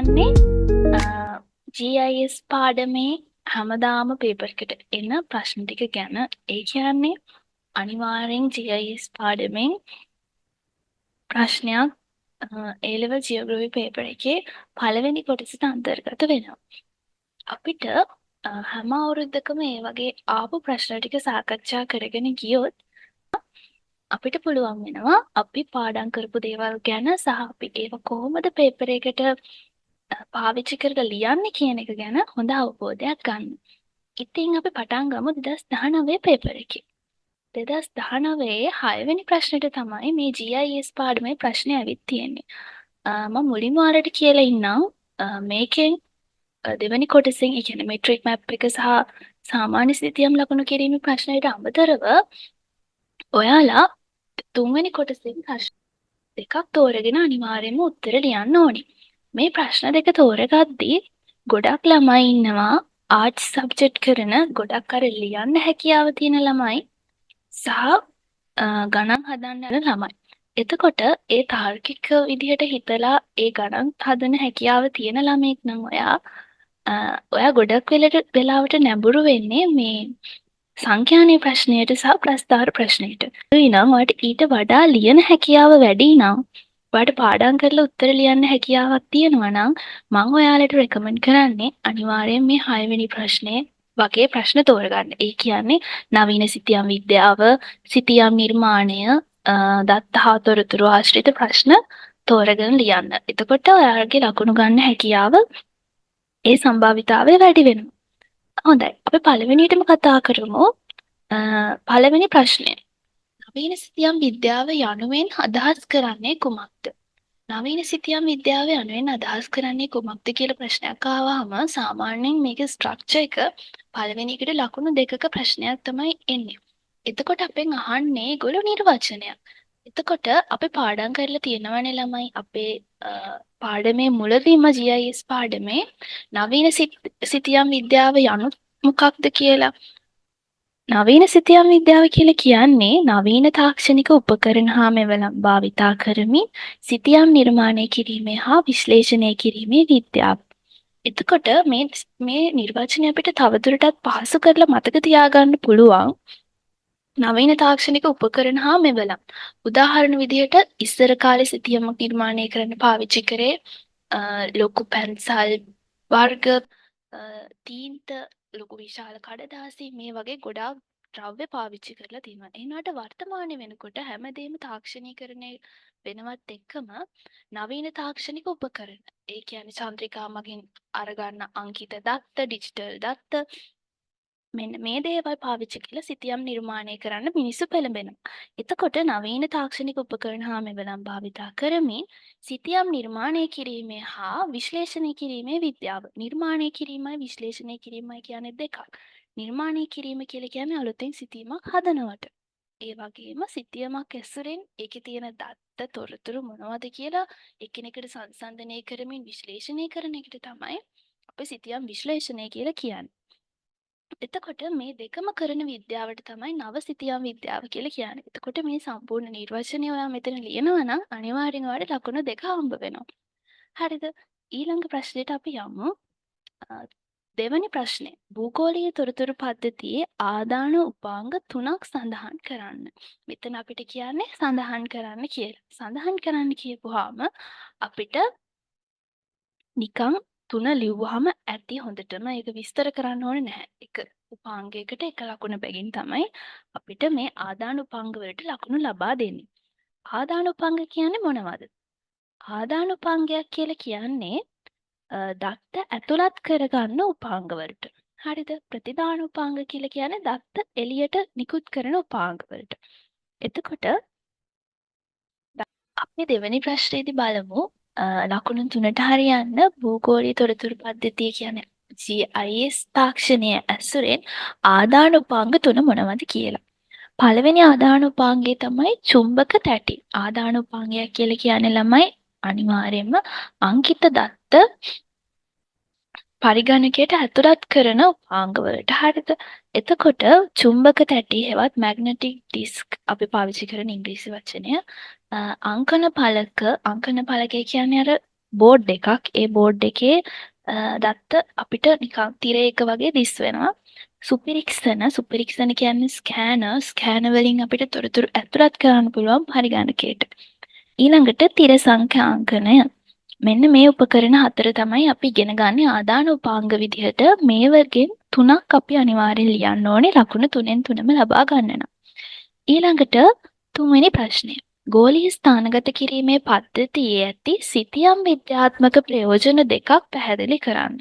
කියන්නේ GIS පාඩමේ හැමදාම paper එකට එන ප්‍රශ්න ටික ගැන. ඒ කියන්නේ අනිවාර්යෙන් GIS පාඩමෙන් ප්‍රශ්නයක් A-level geography paper එකේ පළවෙනි කොටසට අන්තර්ගත වෙනවා. අපිට හැම අවුරුද්දකම ඒ වගේ ආපු ප්‍රශ්න ටික සාකච්ඡා කරගෙන ගියොත් අපිට පුළුවන් වෙනවා අපි පාඩම් කරපු දේවල් ගැන සහ අපි ඒව කොහොමද පේපර් එකට පාවිච්චි කරලා ලියන්නේ කියන එක ගැන හොඳ අවබෝධයක් ගන්න. ඉතින් අපි පටන් ගමු 2019 පේපර් එකේ. 2019 6වෙනි ප්‍රශ්නෙට තමයි මේ GIS පාඩමේ ප්‍රශ්නේ ඇවිත් තියෙන්නේ. මම මුලින්ම ඔයාලට කියලා ඉන්නම් මේකෙන් දෙවෙනි කොටසෙන් ඒ කියන්නේ මෙට්‍රික් මැප් එක සහ සාමාන්‍ය සිතියම් ලකුණු කිරීමේ ප්‍රශ්නයට අමතරව ඔයාලා තුන්වෙනි කොටසෙන් ප්‍රශ්න දෙකක් තෝරගෙන අනිවාර්යයෙන්ම උත්තර ලියන්න ඕනේ. මේ ප්‍රශ්න දෙක තෝරගද්දී ගොඩක් ළමයි ඉන්නවා ආර්ට්ස් සබ්ජෙක්ට් කරන ගොඩක් අර ලියන්න හැකියාව තියෙන ළමයි සහ ගණන් හදන්න යන ළමයි. එතකොට ඒ තාර්කික විදිහට හිතලා ඒ ගණන් හදන හැකියාව තියෙන ළමෙක් නම් ඔයා ගොඩක් වෙලාවට නැඹුරු වෙන්නේ මේ සංඛ්‍යානේ ප්‍රශ්නයට සහ ප්‍රස්ථාර ප්‍රශ්නයට. එනම් ඔයාලට ඊට වඩා ලියන හැකියාව වැඩි නම් ඔයාලට පාඩම් කරලා උත්තර ලියන්න හැකියාවක් තියෙනවා නම් මම ඔයාලට රෙකමන්ඩ් කරන්නේ අනිවාර්යෙන් මේ 6 වෙනි ප්‍රශ්නේ වගේ ප්‍රශ්න තෝරගන්න. ඒ කියන්නේ නවීන සිතියම් විද්‍යාව, සිතියම් නිර්මාණය, දත්ත හා තොරතුරු ආශ්‍රිත ප්‍රශ්න තෝරගෙන ලියන්න. එතකොට ඔයාලගේ ලකුණු ගන්න හැකියාව ඒ සම්භාවිතාවය වැඩි වෙනවා. හොඳයි. අපි පළවෙනියටම කතා කරමු. පළවෙනි ප්‍රශ්නය. නවීන සිතියම් විද්‍යාව යනුවෙන් අදහස් කරන්නේ කුමක්ද? නවීන සිතියම් විද්‍යාව යනුවෙන් අදහස් කරන්නේ කුමක්ද කියලා ප්‍රශ්නයක් ආවහම සාමාන්‍යයෙන් මේකේ ස්ට්‍රක්චර් එක පළවෙනි එකට ලකුණු දෙකක ප්‍රශ්නයක් තමයි එන්නේ. එතකොට අපෙන් අහන්නේ ඒගොල්ලෝ නිර්වචනයක්. එතකොට අපි පාඩම් කරලා තියෙනවනේ ළමයි අපේ පාඩමේ මුලදීම GIS පාඩමේ නවීන සිතියම් විද්‍යාව යනු මොකක්ද කියලා. නවීන සිතියම් විද්‍යාව කියලා කියන්නේ නවීන තාක්ෂණික උපකරණ හා මෙවලම් භාවිතා කරමින් සිතියම් නිර්මාණය කිරීමේ හා විශ්ලේෂණය කිරීමේ විද්‍යාව. එතකොට මේ නිර්වචනය අපිට තවදුරටත් පහසු කරලා මතක තියාගන්න පුළුවන්. නවීන තාක්ෂණික උපකරණ හා මෙවලම්. උදාහරණ විදිහට ඉස්සර කාලේ සිතියමක් නිර්මාණය කරන්න පාවිච්චි කරේ ලොකු පැන්සල් වර්ග තීන්ත ලොකු විශාල කඩදාසි මේ වගේ ගොඩාක් ද්‍රව්‍ය පාවිච්චි කරලා තියෙනවා. එනවාට වර්තමානයේ වෙනකොට හැමදේම තාක්ෂණීකරණය වෙනවත් එක්කම නවීන තාක්ෂණික උපකරණ. ඒ කියන්නේ චන්ද්‍රිකා මගින් අරගන්න අංකිත දත්ත, ඩිජිටල් දත්ත මෙන්න මේ දේවල් පාවිච්චි කරලා සිතියම් නිර්මාණය කරන්න මිනිස්සු පෙළඹෙනවා. එතකොට නවීන තාක්ෂණික උපකරණ හා මෙවලම් භාවිතා කරමින් සිතියම් නිර්මාණය කිරීමේ හා විශ්ලේෂණය කිරීමේ විද්‍යාව. නිර්මාණය කිරීමයි විශ්ලේෂණය කිරීමයි කියන්නේ දෙකක්. නිර්මාණය කිරීම කියලා කියන්නේ අලුතෙන් සිතීමක් හදනවට. ඒ වගේම සිතියමක් ඇසුරෙන් ඒකේ තියෙන දත්ත තොරතුරු මොනවද කියලා එකිනෙකට සංසන්දනය කරමින් විශ්ලේෂණය කරන එකට තමයි අපි සිතියම් විශ්ලේෂණය කියලා කියන්නේ. එතකොට මේ දෙකම කරන විද්‍යාවට තමයි නව සිතියම් විද්‍යාව කියලා කියන්නේ. එතකොට මේ සම්පූර්ණ නිර්වචනය ඔයා මෙතන ලියනවා නම් අනිවාර්යෙන් ඔයාලට ලකුණු දෙක හම්බ වෙනවා. හරිද? ඊළඟ ප්‍රශ්නෙට අපි යමු. දෙවැනි ප්‍රශ්නේ. භූගෝලීය තොරතුරු පද්ධතියේ ආදාන උපාංග 3ක් සඳහන් කරන්න. මෙතන අපිට කියන්නේ සඳහන් කරන්න කියලා. සඳහන් කරන්න කියපුවාම අපිට නිකන් 3 ලිව්වහම ඇති හොඳටම ඒක විස්තර කරන්න ඕනේ නැහැ. එක උපාංගයකට එක ලකුණ බැගින් තමයි අපිට මේ ආදාන උපාංග වලට ලකුණු ලබා දෙන්නේ. ආදාන උපාංග කියන්නේ මොනවද? ආදාන උපාංගයක් කියලා කියන්නේ දත්ත ඇතුළත් කරගන්න උපාංග වලට. හරිද? ප්‍රතිදාන උපාංග කියලා කියන්නේ දත්ත එළියට නිකුත් කරන උපාංග වලට. එතකොට අපි දෙවෙනි ප්‍රශ්නේදී බලමු ලකුණු 3ට හරියන්න භූගෝලීය තොරතුරු පද්ධතිය කියන්නේ GIS තාක්ෂණය ඇසුරෙන් ආදාන උපාංග 3 මොනවද කියලා. පළවෙනි ආදාන උපාංගය තමයි චුම්බක තැටි. ආදාන උපාංගයක් කියලා කියන්නේ ළමයි අනිවාර්යයෙන්ම අංකිත දත්ත පරිගණකයට ඇතුළත් කරන උපාංග වලට. හරිද? එතකොට චුම්බක තැටි හෙවත් මැග්නටික් ඩිස්ක් අපි පාවිච්චි කරන ඉංග්‍රීසි වචනය අංකන පළක කියන්නේ අර බෝඩ් එකක්. ඒ බෝඩ් එකේ දත්ත අපිට නිකන් තිරයක වගේ දිස් වෙනවා. සුපිරික්ෂණ කියන්නේ ස්කෑනර් වලින් අපිට තොරතුරු ඇතුළත් කරන්න පුළුවන් පරිගණකයට. ඊළඟට තිර සංඛ්‍යාංකනය. මෙන්න මේ උපකරණ හතර තමයි අපි ඉගෙන ගන්න ආදාන උපාංග විදිහට. මේ වර්ගෙන් තුනක් අපි අනිවාර්යෙන් ලියන්න ඕනේ. ලකුණු 3න් 3ම ලබා ගන්න නම්. ඊළඟට තුන්වෙනි ප්‍රශ්නය. ගෝලීය ස්ථානගත කිරීමේ පද්ධතියේ ඇති සිතියම් විද්‍යාත්මක ප්‍රයෝජන දෙකක් පැහැදිලි කරන්න.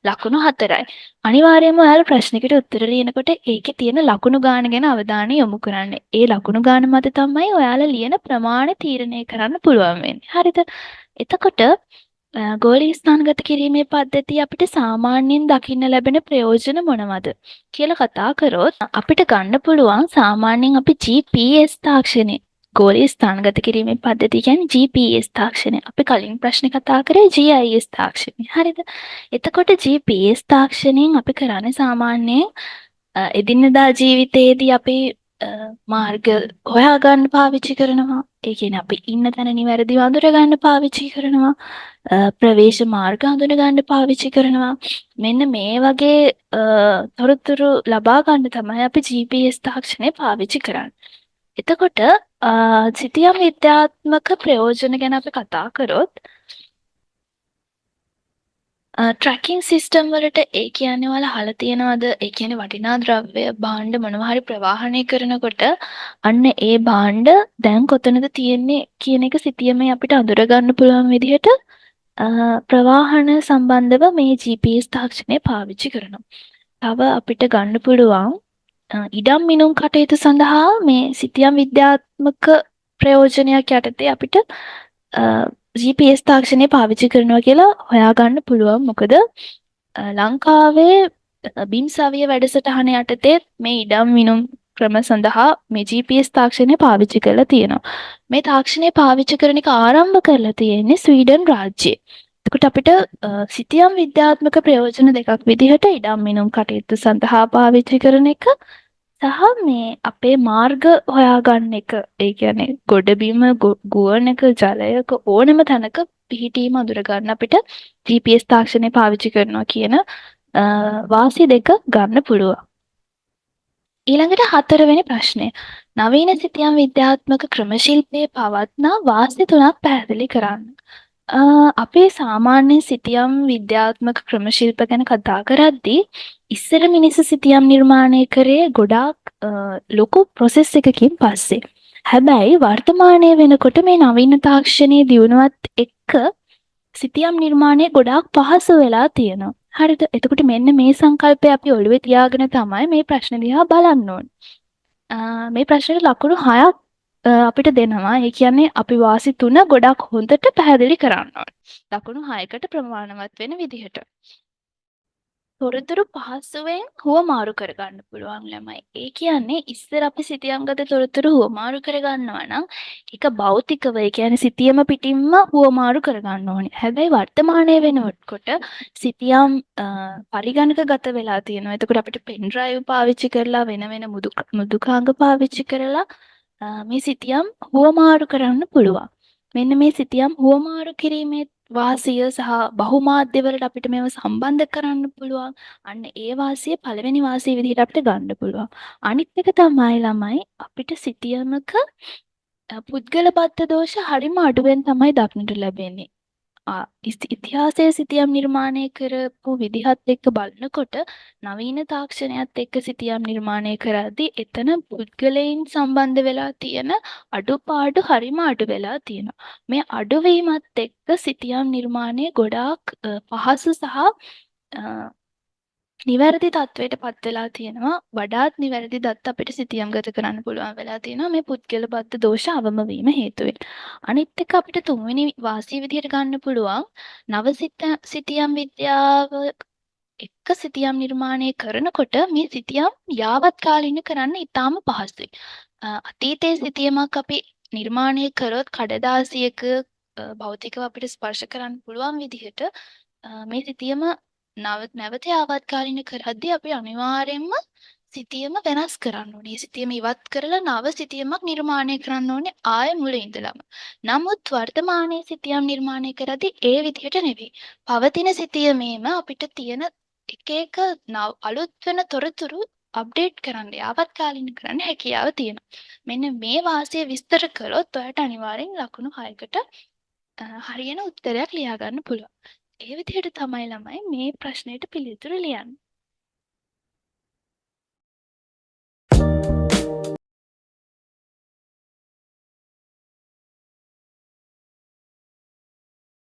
ලකුණු 4යි. අනිවාර්යයෙන්ම ඔයාලා ප්‍රශ්නෙකට උත්තර ලියනකොට ඒකේ තියෙන ලකුණු ගාන ගැන අවධානය යොමු කරන්න. ඒ ලකුණු ගාන මත තමයි ඔයාලා ලියන ප්‍රමාණය තීරණය කරන්න පුළුවන් වෙන්නේ. හරිද? එතකොට ගෝලීය ස්ථානගත කිරීමේ පද්ධතිය අපිට සාමාන්‍යයෙන් දකින්න ලැබෙන ප්‍රයෝජන මොනවද කියලා කතා කරොත් අපිට ගන්න පුළුවන් සාමාන්‍යයෙන් අපි GPS තාක්ෂණය ගෝලීය ස්ථානගත කිරීමේ පද්ධතිය කියන්නේ GPS තාක්ෂණය. අපි කලින් ප්‍රශ්නේ කතා කරේ GIS තාක්ෂණය. හරිද? එතකොට GPS තාක්ෂණයෙන් අපි කරන්නේ සාමාන්‍යයෙන් එදිනෙදා ජීවිතයේදී අපි මාර්ග හොයාගන්න පාවිච්චි කරනවා. ඒ කියන්නේ අපි ඉන්න තැන නිවැරදිව අඳුර ගන්න පාවිච්චි කරනවා. ප්‍රවේශ මාර්ග හඳුන ගන්න පාවිච්චි කරනවා. මෙන්න මේ වගේ තොරතුරු ලබා ගන්න තමයි අපි GPS තාක්ෂණය පාවිච්චි කරන්නේ. එතකොට සිතියම් විද්‍යාත්මක ප්‍රයෝජන ගැන අපි කතා කරොත් ට්‍රැකින් සිස්ටම් වලට ඒ කියන්නේ ඔයාලා අහලා තියෙනවද? ඒ කියන්නේ වටිනා ද්‍රව්‍ය භාණ්ඩ මොනවා හරි ප්‍රවාහනය කරනකොට අන්න ඒ භාණ්ඩ දැන් කොතනද තියෙන්නේ කියන එක සිතියමේ අපිට අඳුර ගන්න පුළුවන් විදිහට ප්‍රවාහන සම්බන්ධව මේ GPS තාක්ෂණය පාවිච්චි කරනවා. තව අපිට ගන්න පුළුවන් ඉඩම් මිනුම් කටයුතු සඳහා මේ සිතියම් විද්‍යාත්මක ප්‍රයෝජනයක් යටතේ අපිට GPS තාක්ෂණය පාවිච්චි කරනවා කියලා හොයාගන්න පුළුවන්. මොකද ලංකාවේ බිම් සවිය වැඩසටහන යටතේ මේ ඉඩම් මිනුම් ක්‍රම සඳහා මේ GPS තාක්ෂණය පාවිච්චි කරලා තියෙනවා. මේ තාක්ෂණය පාවිච්චි කරන එක ආරම්භ කරලා තියෙන්නේ ස්වීඩන් රාජ්‍යයේ. එතකොට අපිට සිතියම් විද්‍යාත්මක ප්‍රයෝජන දෙකක් විදිහට ඉඩම් මිනුම් කටයුතු සඳහා පාවිච්චි කරන එක සහ මේ අපේ මාර්ග හොයාගන්න එක. ඒ කියන්නේ ගොඩබිම ගුවනක ජලයක ඕනම තැනක පිහිටීම අඳුර ගන්න අපිට GPS තාක්ෂණය පාවිච්චි කරනවා කියන වාසි දෙක ගන්න පුළුවන්. ඊළඟට 4 වෙනි ප්‍රශ්නය. නවීන සිතියම් විද්‍යාත්මක ක්‍රමශිල්පයේ පවත්නා වාසි 3ක් පැහැදිලි කරන්න. අපේ සාමාන්‍ය සිතියම් විද්‍යාත්මක ක්‍රමශිල්ප ගැන කතා කරද්දී ඉස්සර මිනිස්සු සිතියම් නිර්මාණය කරේ ගොඩාක් ලොකු ප්‍රොසෙස් එකකින් පස්සේ. හැබැයි වර්තමානයේ වෙනකොට මේ නවීන තාක්ෂණයේ දියුණුවත් එක්ක සිතියම් නිර්මාණය ගොඩාක් පහසු වෙලා තියෙනවා. හරිද? එතකොට මෙන්න මේ සංකල්පය අපි ඔළුවේ තියාගෙන තමයි මේ ප්‍රශ්න දිහා බලන්න ඕනේ. මේ ප්‍රශ්නෙට ලකුණු 6ක් අපිට දෙනවා. ඒ කියන්නේ අපි වාසි 3 ගොඩක් හොඳට පැහැදිලි කරන්න ඕනේ. ලකුණු 6කට ප්‍රමාණවත් වෙන විදිහට. තොරතුරු පහසුවෙන් හුවමාරු කරගන්න පුළුවන් ළමයි. ඒ කියන්නේ ඉස්සර අපි සිතියම්ගත තොරතුරු හුවමාරු කරගන්නවා නම් ඒක භෞතිකව ඒ කියන්නේ සිතියම පිටින්ම හුවමාරු කරගන්න ඕනේ. හැබැයි වර්තමානයේ වෙනකොට සිතියම් පරිගණකගත වෙලා තියෙනවා. එතකොට අපිට පෙන් ඩ්‍රයිව් පාවිච්චි කරලා වෙන වෙන මෘදුකාංග පාවිච්චි කරලා මේ සිතියම් හුවමාරු කරන්න පුළුවන්. මෙන්න මේ සිතියම් හුවමාරු කිරීමේ වාසිය සහ බහුමාධ්‍ය වලට අපිට මේව සම්බන්ධ කරන්න පුළුවන්. අන්න ඒ වාසිය පළවෙනි වාසිය විදිහට අපිට ගන්න පුළුවන්. අනිත් එක තමයි ළමයි අපිට සිතියමක පුද්ගල බද්ධ දෝෂ හරිම අඩුවෙන් තමයි දක්නට ලැබෙන්නේ. ඉතිහාසයේ සිතියම් නිර්මාණය කරපු විදිහත් එක්ක බලනකොට නවීන තාක්ෂණයත් එක්ක සිතියම් නිර්මාණය කරද්දී එතන පුද්ගලයන් සම්බන්ධ වෙලා තියෙන අඩුපාඩු හරිම අඩු වෙලා තියෙනවා. මේ අඩුවීමත් එක්ක සිතියම් නිර්මාණය ගොඩාක් පහසු සහ නිවැරදි තත්වයට පත් වෙලා තියෙනවා. වඩාත් නිවැරදි දත්ත අපිට සිතියම්ගත කරන්න පුළුවන් වෙලා තියෙනවා මේ පුද්ගල බද්ධ දෝෂ අවම වීම හේතුවෙන්. අනිත් එක අපිට තුන්වෙනි වාසිය විදිහට ගන්න පුළුවන් නව සිතියම් විද්‍යාව එක්ක සිතියම් නිර්මාණය කරනකොට මේ සිතියම් යාවත් කාලින කරන්න ඉතාම පහසුයි. අතීතයේ සිතියමක් අපි නිර්මාණය කරොත් කඩදාසියක භෞතිකව අපිට ස්පර්ශ කරන්න පුළුවන් විදිහට මේ සිතියම නැවත යාවත්කාලින කරද්දී අපි අනිවාර්යයෙන්ම සිතියම වෙනස් කරන්න ඕනේ. සිතියම ඉවත් කරලා නව සිතියමක් නිර්මාණය කරන්න ඕනේ ආයෙ මුල ඉඳලම. නමුත් වර්තමානයේ සිතියම් නිර්මාණය කරද්දී ඒ විදිහට නෙවෙයි. පවතින සිතියමේම අපිට තියෙන එක එක අලුත් වෙන තොරතුරු අප්ඩේට් කරන්න, යාවත්කාලින කරන්න හැකියාව තියෙනවා. මෙන්න මේ වාසිය විස්තර කළොත් ඔයාලට අනිවාර්යෙන් ලකුණු 6කට හරියන උත්තරයක් ලියා ගන්න පුළුවන්. ඒ විදිහට තමයි ළමයි මේ ප්‍රශ්නෙට පිළිතුරු ලියන්නේ.